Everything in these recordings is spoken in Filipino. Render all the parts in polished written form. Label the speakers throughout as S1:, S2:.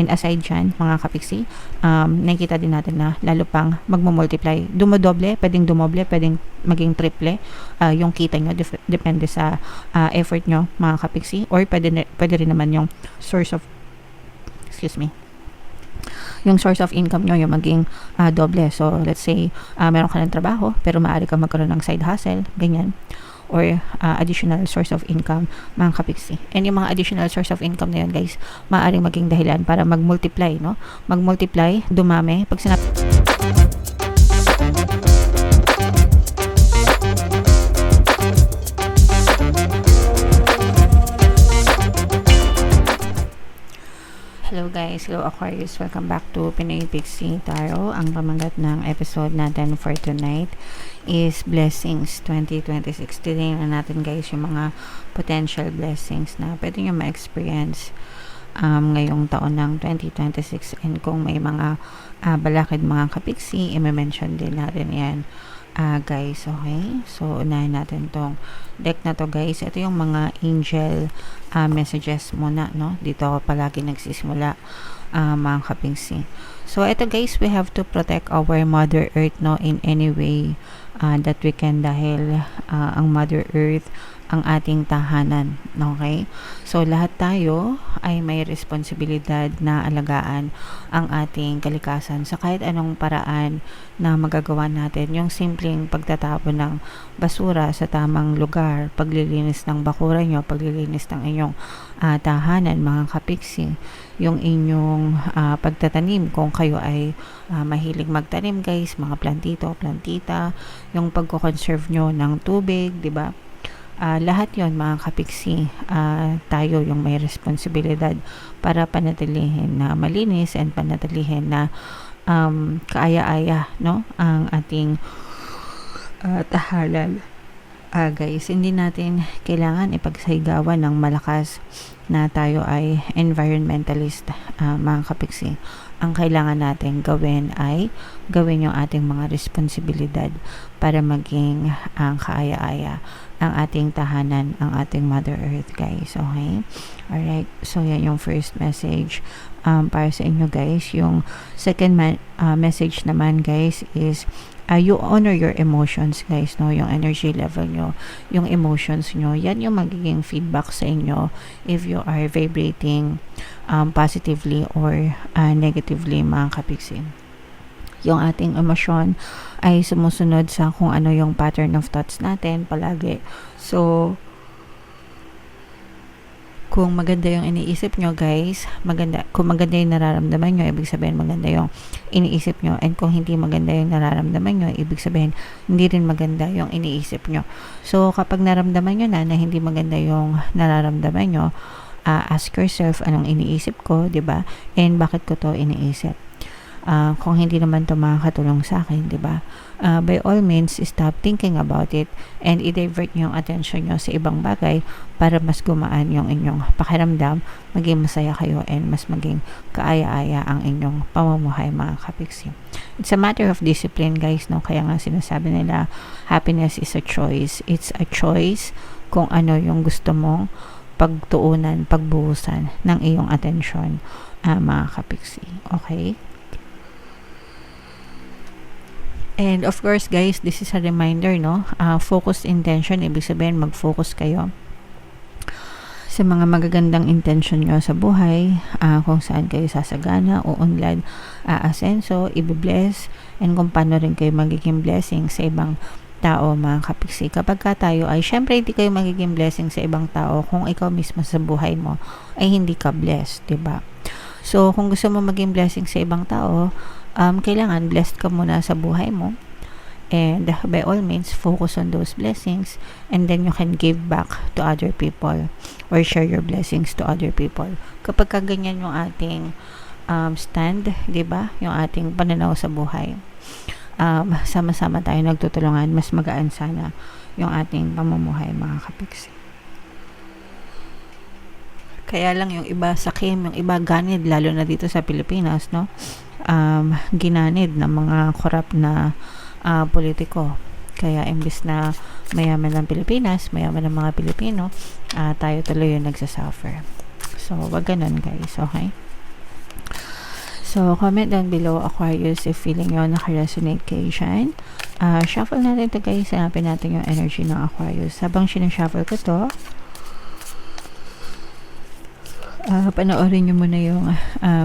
S1: And aside dyan, mga kapiksi, nakikita din natin na lalo pang magmumultiply. Dumodoble, pwedeng dumoble, pwedeng maging triple yung kita nyo. Depende sa effort nyo, mga kapiksi. Or pwede rin naman yung source of, yung source of income nyo yung maging doble. So, let's say, meron ka ng trabaho, pero maaari ka magkaroon ng side hustle, ganyan. Or additional source of income, mga kapiksi. And yung mga additional source of income na yun, guys, maaaring maging dahilan para mag-multiply, no? Mag-multiply, dumami. Pag sinabi... Hello guys, hello Aquarius, welcome back to Pinoy Pixie Tarot. Ang pamagat ng episode natin for tonight is Blessings 2026. Tingnan natin guys yung mga potential blessings na pwede nyo ma-experience ngayong taon ng 2026, and kung may mga balakid mga kapiksi, i-mention din natin yan guys. Okay, so unahin natin tong deck na to guys. Ito yung mga angel messages muna, no? Dito ako palagi nagsisimula mga kapiksi. So ito guys, we have to protect our Mother Earth, no, in any way that we can, dahil ang Mother Earth ang ating tahanan. Okay? So, lahat tayo ay may responsibilidad na alagaan ang ating kalikasan sa kahit anong paraan na magagawa natin. Yung simpleng pagtatapon ng basura sa tamang lugar, paglilinis ng bakuran nyo, paglilinis ng inyong tahanan, mga kapiksi, yung inyong pagtatanim, kung kayo ay mahilig magtanim guys, mga plantito, plantita, yung pagko-conserve nyo ng tubig, di ba? Lahat yon mga kapiksi, tayo yung may responsibilidad para panatilihin na malinis and panatilihin na kaaya-aya, no, ang ating tahanan. Guys, hindi natin kailangan ipagsigawan ng malakas na tayo ay environmentalist, mga kapiksi. Ang kailangan natin gawin ay gawin yung ating mga responsibilidad para maging kaaya-aya ang ating tahanan, ang ating Mother Earth guys. Okay? Alright, so yan yung first message para sa inyo guys. Yung second message naman guys is you honor your emotions guys, no? Yung energy level nyo, yung emotions nyo, yan yung magiging feedback sa inyo if you are vibrating positively or negatively, mga kapiksi. Yung ating emosyon ay sumusunod sa kung ano yung pattern of thoughts natin palagi. So, kung maganda yung iniisip nyo guys, maganda. Kung maganda yung nararamdaman nyo, ibig sabihin maganda yung iniisip nyo. And kung hindi maganda yung nararamdaman nyo, ibig sabihin hindi rin maganda yung iniisip nyo. So, kapag naramdaman nyo na hindi maganda yung nararamdaman nyo, ask yourself, anong iniisip ko, diba? And bakit ko to iniisip? Kung hindi naman to makakatulong sa akin, diba? By all means, stop thinking about it and i-divert nyo yung attention nyo sa ibang bagay para mas gumaan yung inyong pakiramdam, maging masaya kayo, and mas maging kaaya-aya ang inyong pamumuhay, mga kapiksi. It's a matter of discipline guys, no? Kaya nga sinasabi nila, happiness is a choice. It's a choice kung ano yung gusto mong pagtuunan, pagbuhusan ng iyong atensyon, mga kapiksi. Okay? And of course guys, this is a reminder, no? Focused intention, ibig sabihin mag-focus kayo sa mga magagandang intention nyo sa buhay, kung saan kayo sasagana, uunlad, aasenso, i-bless, and kung paano rin kayo magiging blessing sa ibang tao, mga kapiksi. Kapag ka tayo ay, syempre hindi kayo magiging blessing sa ibang tao kung ikaw mismo sa buhay mo ay hindi ka blessed, diba? So, kung gusto mo maging blessing sa ibang tao, kailangan blessed ka muna sa buhay mo, and by all means focus on those blessings, and then you can give back to other people or share your blessings to other people. Kapag ganyan yung ating stand, diba? Yung ating pananaw sa buhay, sama-sama tayo nagtutulungan, mas magaan sana yung ating pamumuhay, mga kapiksi. Kaya lang yung iba sakim, yung iba ganid, lalo na dito sa Pilipinas, no? Ginanid ng mga korap na politiko. Kaya imbis na mayaman ng Pilipinas, mayaman ng mga Pilipino, tayo tuloy yung nagsasuffer. So, wag ganun guys, okay? So, comment down below, Aquarius, if feeling nyo naka-resonate kayo dyan. Shuffle natin ito guys. Hanapin natin yung energy ng Aquarius. Habang sinashuffle ko to, panoorin nyo muna yung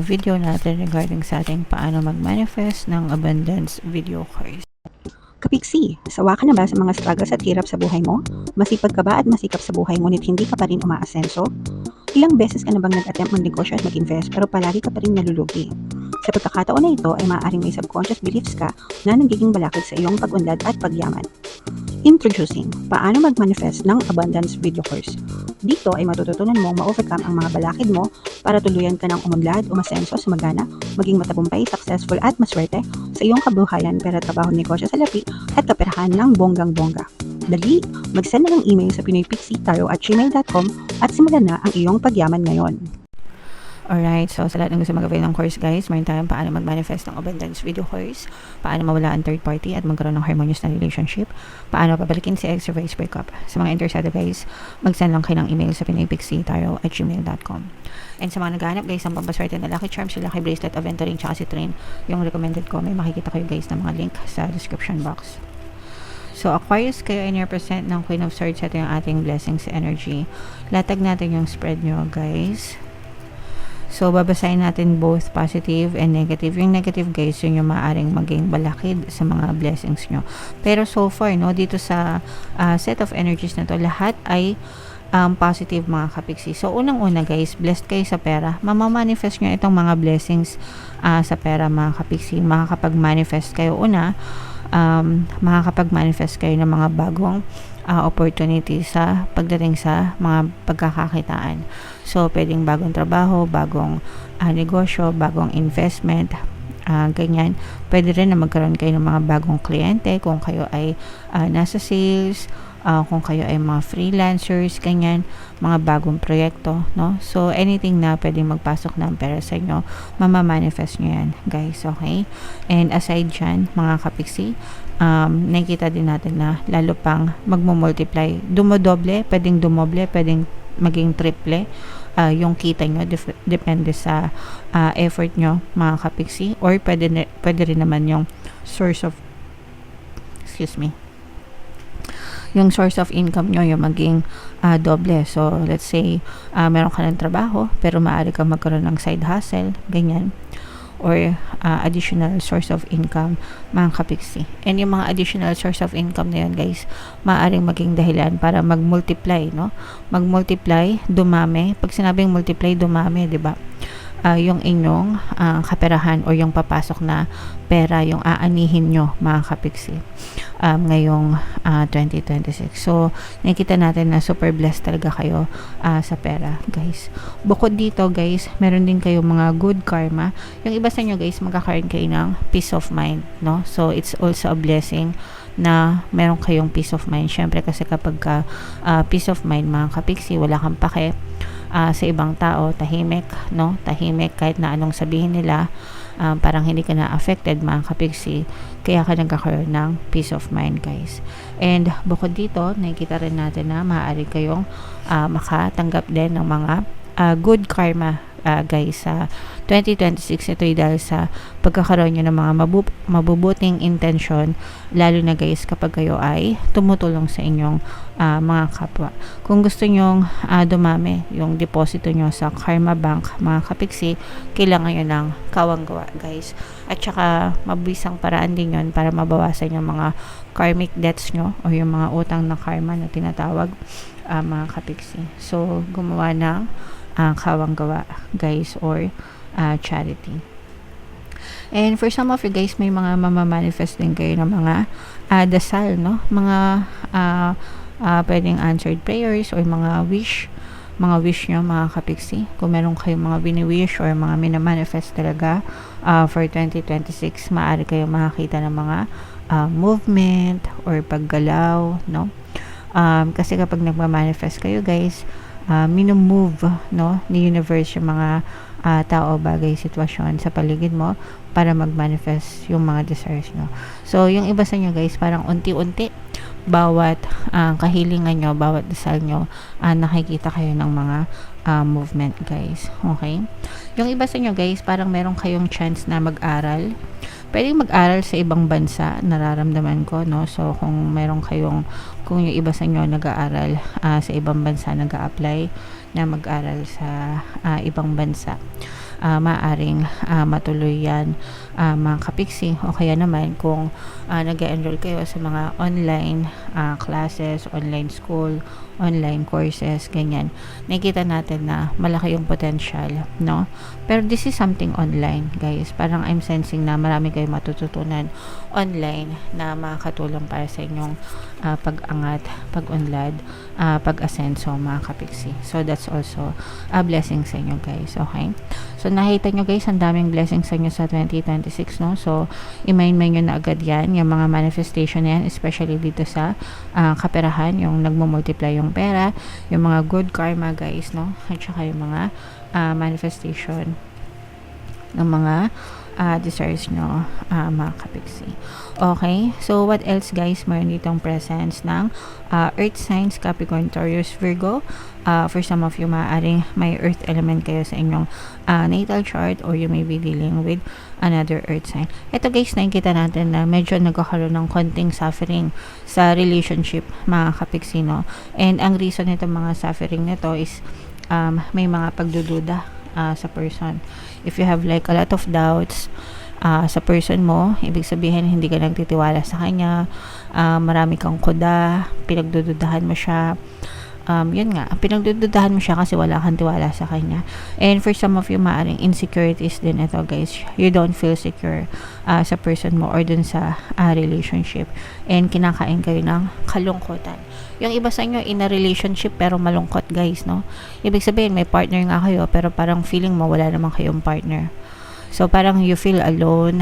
S1: video natin regarding sa ating paano mag-manifest ng abundance video course.
S2: Kapiksi, sawa ka na ba sa mga struggles at hirap sa buhay mo? Masipag ka ba at masikap sa buhay ngunit hindi ka pa rin umaasenso? Ilang beses ka na bang nag-attempt mag-negosyo at mag-invest pero palagi ka pa rin nalulugi? Sa pagkakataon na ito ay maaaring may subconscious beliefs ka na nagiging balakid sa iyong pag-unlad at pagyaman. Introducing, paano mag-manifest ng abundance video course. Dito ay matututunan mong ma-overcome ang mga balakid mo para tuluyan ka ng umunlad, umasenso, sumagana, maging matagumpay, successful at maswerte sa iyong kabuhayan, pera, trabaho, negosyo, salapi at kaperahan ng bonggang-bongga. Dali, mag-send na ng email sa pinoypixie@gmail.com at simulan na ang iyong pagyaman ngayon.
S1: Alright, so sa lahat ng gusto mag-avail ng course guys, mayroon tayong paano mag-manifest ng abundance video course, paano mawala ang third party at magkaroon ng harmonious na relationship, paano pabalikin si ex or vice breakup. Sa mga interested guys, mag-send lang kayo ng email sa pinoypixie@gmail.com. And sa mga naghahanap guys, ang pampaswerte na lucky charms, si lucky bracelet, aventuring, tsaka si train, yung recommended ko, may makikita kayo guys ng mga link sa description box. So, Aquarius, kayo ay represent ng Queen of Swords. Ito yung ating blessings energy. Latag natin yung spread nyo guys. So, babasahin natin both positive and negative. Yung negative guys, yun yung maaaring maging balakid sa mga blessings nyo. Pero so far, no, dito sa set of energies na to, lahat ay positive mga kapiksi. So, unang-una guys, blessed kayo sa pera. Mamamanifest nyo itong mga blessings sa pera mga kapiksi. Makakapag-manifest kayo makakapag-manifest kayo ng mga bagong opportunity sa pagdating sa mga pagkakakitaan. So, pwedeng bagong trabaho, bagong negosyo, bagong investment, ganyan. Pwede rin na magkaroon kayo ng mga bagong kliyente kung kayo ay nasa sales, kung kayo ay mga freelancers, ganyan, mga bagong proyekto, no? So, anything na pwedeng magpasok ng pera sa inyo, mamamanifest nyo yan, guys, okay? And aside dyan, mga kapiksi, nakikita din natin na lalo pang magmumultiply, dumodoble, pwedeng dumoble, pwedeng maging triple, yung kita nyo, depende sa effort nyo, mga kapiksi, or pwede rin naman yung source of, yung source of income nyo, yung maging doble. So, let's say, meron ka ng trabaho, pero maaari kang magkaroon ng side hustle, ganyan, or additional source of income, mga kapiksi. And yung mga additional source of income na yun, guys, maaaring maging dahilan para mag-multiply, no? Mag-multiply, dumami. Pag sinabing multiply, dumami, di ba? Yung inyong kaperahan o yung papasok na pera, yung aanihin nyo, mga kapiksi, ngayong 2026. So, nakikita natin na super blessed talaga kayo sa pera, guys. Bukod dito, guys, meron din kayo mga good karma. Yung iba sa inyo, guys, magkakaroon kayo ng peace of mind, no? So, it's also a blessing na meron kayong peace of mind. Syempre, kasi kapag peace of mind, mga kapiksi, wala kang pake sa ibang tao, tahimik, no? Tahimik kahit na anong sabihin nila, parang hindi ka na affected, mga kapiksi, kaya ka nagkakaroon ng peace of mind, guys. And bukod dito, nakikita rin natin na maaari kayong makatanggap din ng mga good karma, guys, sa 2026. Ito ay dahil sa pagkakaroon nyo ng mga mabubuting intention, lalo na guys kapag kayo ay tumutulong sa inyong mga kapwa. Kung gusto nyong dumami yung deposito nyo sa Karma Bank, mga kapiksi, kailangan nyo ng kawanggawa, guys. At saka mabisang paraan din yun para mabawasan yung mga karmic debts nyo o yung mga utang na karma na tinatawag, mga kapiksi. So, gumawa ng kawanggawa, guys, or charity. And for some of you guys, may mga mamamanifest din kayo ng mga dasal, no? Mga pwedeng answered prayers or mga wish nyo, mga kapiksi. Kung meron kayong mga bini-wish or mga minamanifest talaga for 2026, maaari kayong makakita ng mga movement or paggalaw, no? Kasi kapag nagmamanifest kayo, guys, minumove, no, ni universe yung mga tao, bagay, sitwasyon sa paligid mo para mag-manifest yung mga desires nyo. So, yung iba sa inyo, guys, parang unti-unti, bawat kahilingan nyo, bawat dasal nyo, nakikita kayo ng mga movement, guys. Okay? Yung iba sa inyo guys, parang meron kayong chance na mag-aral. Pwedeng mag-aral sa ibang bansa, nararamdaman ko, no? So, kung yung iba sa inyo nag-aaral sa ibang bansa, nag-a-apply na mag-aral sa ibang bansa, maaring matuloy yan, mga kapiksi. O kaya naman kung nag-enroll kayo sa mga online classes, online school, online courses, ganyan, nakikita natin na malaki yung potential, no? Pero this is something online, guys. Parang I'm sensing na marami kayong matututunan online na makakatulong para sa inyong pag-angat, pag-unlad, pag-asenso, mga kapiksi. So that's also a blessing sa inyo, guys. Okay? So nakita nyo guys, ang daming blessings sa inyo sa 2026, no? So i-mind nyo na agad yan, yung mga manifestation na yan, especially dito sa kaperahan, yung nagmo-multiply yung pera, yung mga good karma, guys, no? At saka yung mga manifestation ng mga desires nyo, mga kapiksi. Okay, so what else guys? Meron ditong presence ng earth signs, Capricorn, Taurus, Virgo. For some of you, maaaring may earth element kayo sa inyong natal chart, or you may be dealing with another earth sign. Ito guys, nakikita natin na medyo nagkakaroon ng konting suffering sa relationship, mga kapiksi, no? And ang reason nito mga suffering nito is may mga pagdududa sa person. If you have like a lot of doubts sa person mo, ibig sabihin hindi ka nagtitiwala sa kanya, marami kang kuda, pinagdududahan mo siya, yun nga, pinagdududahan mo siya kasi wala kang tiwala sa kanya. And for some of you, maaring insecurities din ito guys. You don't feel secure sa person mo or dun sa relationship, and kinakain kayo ng kalungkutan. Yung iba sa inyo in a relationship pero malungkot guys, no? Ibig sabihin may partner nga kayo pero parang feeling mo wala naman kayong partner. So parang you feel alone,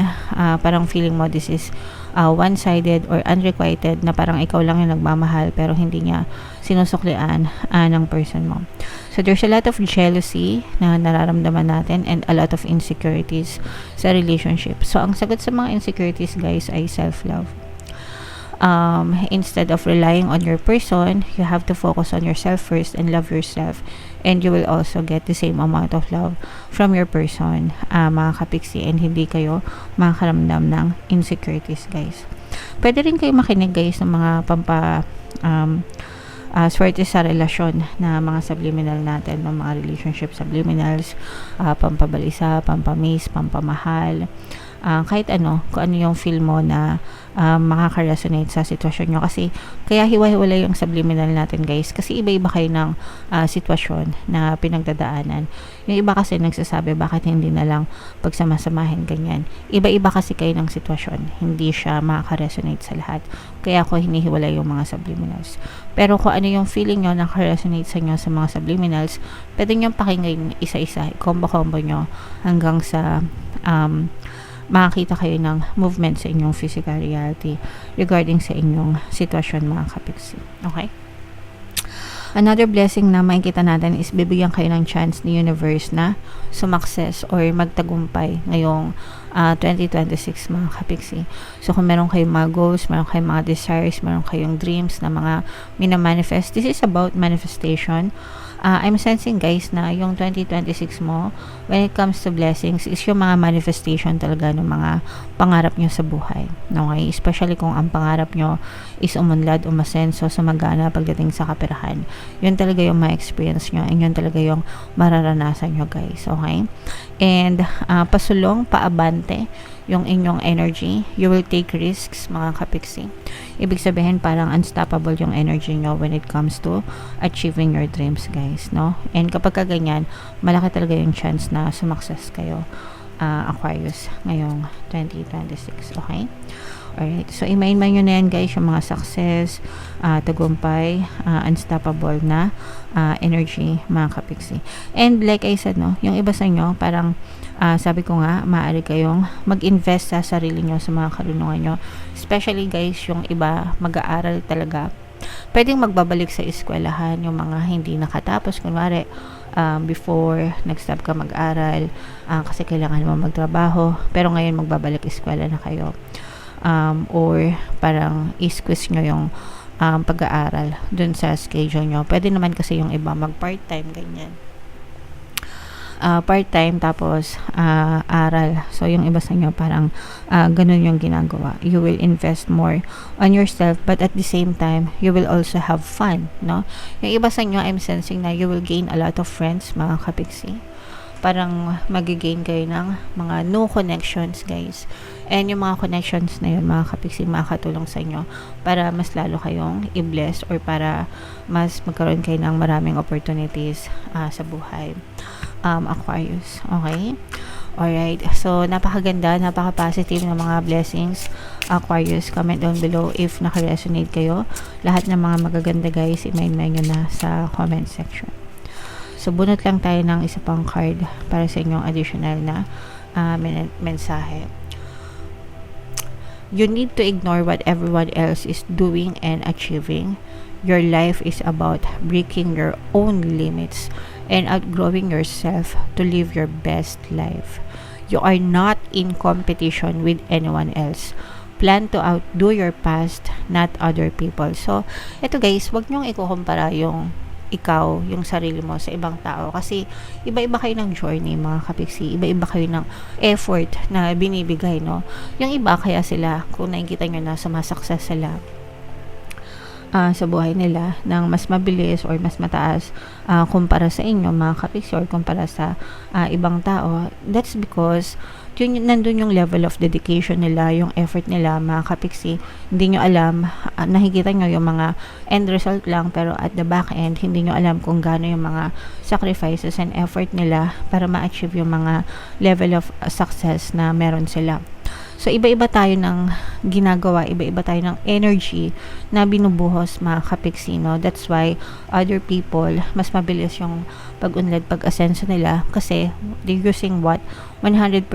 S1: parang feeling mo this is one-sided or unrequited, na parang ikaw lang yung nagmamahal pero hindi niya sinusuklian ng person mo. So there's a lot of jealousy na nararamdaman natin and a lot of insecurities sa relationship. So ang sagot sa mga insecurities guys ay self-love. Instead of relying on your person, you have to focus on yourself first and love yourself, and you will also get the same amount of love from your person, mga kapiksi, and hindi kayo makakaramdam ng insecurities guys. Pwede rin kayo makinig guys ng mga swerte sa relasyon na mga subliminal natin, ng mga relationship subliminals, pampabalisa, pampamiss, pampamahal, kahit kung ano yung feel mo na makaka-resonate sa sitwasyon nyo. Kasi kaya hiwa-hiwalay yung subliminal natin guys, kasi iba-iba kayo ng sitwasyon na pinagdadaanan. Yung iba kasi nagsasabi bakit hindi na lang pagsamasamahin, ganyan. Iba-iba kasi kayo ng sitwasyon, hindi siya makaka-resonate sa lahat, kaya ako hinihiwalay yung mga subliminals. Pero kung ano yung feeling nyo na naka-resonate sa inyo sa mga subliminals, pwede nyo pakinggan isa-isa, combo-combo nyo hanggang sa makakita kayo ng movement sa inyong physical reality regarding sa inyong sitwasyon, mga kapiksi. Okay? Another blessing na makikita natin is bibigyan kayo ng chance ni universe na sumakses or magtagumpay ngayong 2026, mga kapiksi. So kung meron kayong mga goals, meron kayong mga desires, meron kayong dreams na mga minamanifest, this is about manifestation. I'm sensing guys na yung 2026 mo, when it comes to blessings, is yung mga manifestation talaga ng mga pangarap nyo sa buhay. Okay? Especially kung ang pangarap nyo is umunlad, umasenso, sumagana pagdating sa kaperahan. Yun talaga yung ma-experience nyo, and yun talaga yung mararanasan nyo guys. Okay? And pasulong, paabante yung inyong energy. You will take risks, mga kapiksi. Ibig sabihin parang unstoppable yung energy nyo when it comes to achieving your dreams guys, no? And kapag ganyan, malaki talaga yung chance na sumakses kayo, Aquarius, ngayong 2026. Okay? Alright, so i-main nyo na yan guys, yung mga success, tagumpay, unstoppable na energy, mga kapiksi. And like I said, no, yung iba sa inyo, parang sabi ko nga, maaari kayong mag-invest sa sarili nyo, sa mga karunungan nyo. Especially guys, yung iba mag-aaral talaga. Pwedeng magbabalik sa eskwelahan, yung mga hindi nakatapos, kunwari, before nag-stop ka mag-aral, kasi kailangan mo magtrabaho, pero ngayon magbabalik eskwela na kayo. Or parang i-squeeze nyo yung pag-aaral dun sa schedule nyo. Pwede naman kasi yung iba mag part-time, ganyan. part-time tapos aral. So, yung iba sa inyo parang ganun yung ginagawa. You will invest more on yourself, but at the same time, you will also have fun, no? Yung iba sa inyo, I'm sensing na you will gain a lot of friends, mga kapiksi. Parang magigain kayo ng mga new connections, guys. And yung mga connections na yun, mga kapiksi, makakatulong sa inyo para mas lalo kayong i-bless or para mas magkaroon kayo ng maraming opportunities sa buhay. Aquarius, okay? Alright, so napakaganda, napaka-positive ng mga blessings. Aquarius, comment down below if naka-resonate kayo. Lahat ng mga magaganda, guys, i-main nyo na sa comment section. So, bunot lang tayo ng isa pang card para sa inyong additional na mensahe. You need to ignore what everyone else is doing and achieving. Your life is about breaking your own limits and outgrowing yourself to live your best life. You are not in competition with anyone else. Plan to outdo your past, not other people. So, ito guys, wag nyong ikukumpara yung ikaw, yung sarili mo sa ibang tao. Kasi, iba-iba kayo ng journey, mga kapiksi. Iba-iba kayo ng effort na binibigay, no? Yung iba, kaya sila, kung nakikita nyo na sumasukses sila sa buhay nila ng mas mabilis or mas mataas kumpara sa inyo, mga kapiksi, or kumpara sa ibang tao, that's because nandun yung level of dedication nila, yung effort nila, mga kapiksi. Hindi nyo alam, nakikita nyo yung mga end result lang, pero at the back end, hindi nyo alam kung gaano yung mga sacrifices and effort nila para ma-achieve yung mga level of success na meron sila. So, iba-iba tayo ng ginagawa, iba-iba tayo ng energy na binubuhos, mga kapiksi, no? That's why other people, mas mabilis yung pag-unlad, pag-asenso nila kasi they're using what? 100%,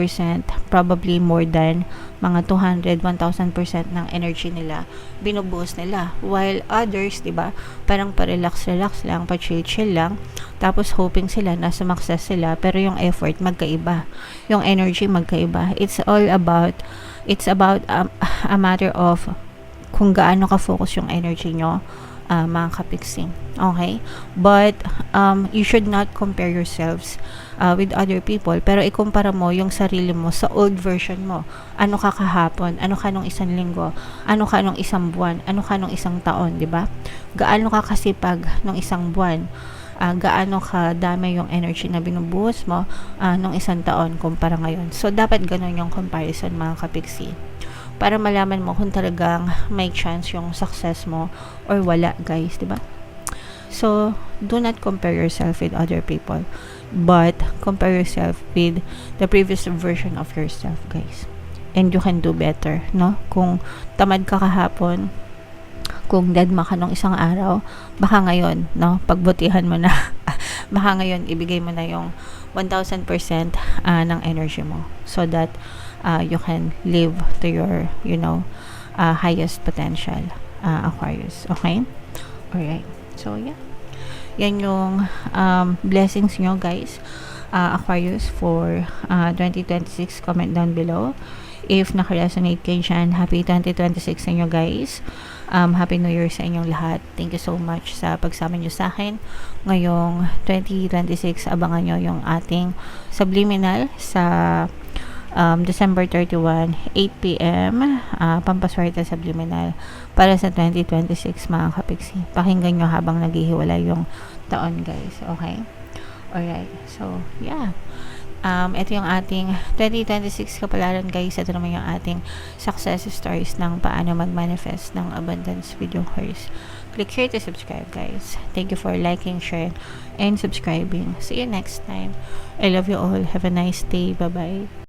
S1: probably more than mga 200, 1,000% ng energy nila, binubuhos nila. While others, diba, parang pa-relax-relax lang, pa-chill-chill lang, tapos hoping sila na sumakses sila, pero yung effort magkaiba, yung energy magkaiba. It's about a matter of kung gaano ka-focus yung energy nyo, mga kapiksi. Okay? But, you should not compare yourselves with other people. Pero ikumpara mo yung sarili mo sa old version mo. Ano ka kahapon? Ano ka nung isang linggo? Ano ka nung isang buwan? Ano ka nung isang taon? Diba? Gaano ka kasipag nung isang buwan? Gaano ka dami yung energy na binubuhos mo nung isang taon kumpara ngayon. So, dapat ganun yung comparison, mga kapiksi. Para malaman mo kung talagang may chance yung success mo or wala, guys, diba? So, do not compare yourself with other people, but compare yourself with the previous version of yourself, guys. And you can do better, no? Kung tamad ka kahapon, kung deadma ka nung isang araw, baka ngayon, no, pagbutihan mo na, baka ngayon, ibigay mo na yung 1,000% ng energy mo so that you can live to your, highest potential, Aquarius. Okay? Alright. So, yeah. Yan yung blessings nyo, guys, Aquarius, for 2026. Comment down below if naka-resonate kayo dyan. Happy 2026 sa inyo, guys. Happy New Year sa inyong lahat. Thank you so much sa pagsama nyo sa akin. Ngayong 2026, abangan nyo yung ating subliminal sa December 31, 8 p.m. Pampaswerte subliminal para sa 2026, mga kapiksi. Pakinggan nyo habang naghihiwalay yung taon, guys. Okay? Alright. So, yeah. Ito yung ating 2026 kapalaran, guys. Ito naman yung ating success stories ng paano mag-manifest ng abundance video course. Click here to subscribe, guys. Thank you for liking, sharing, and subscribing. See you next time. I love you all. Have a nice day. Bye-bye.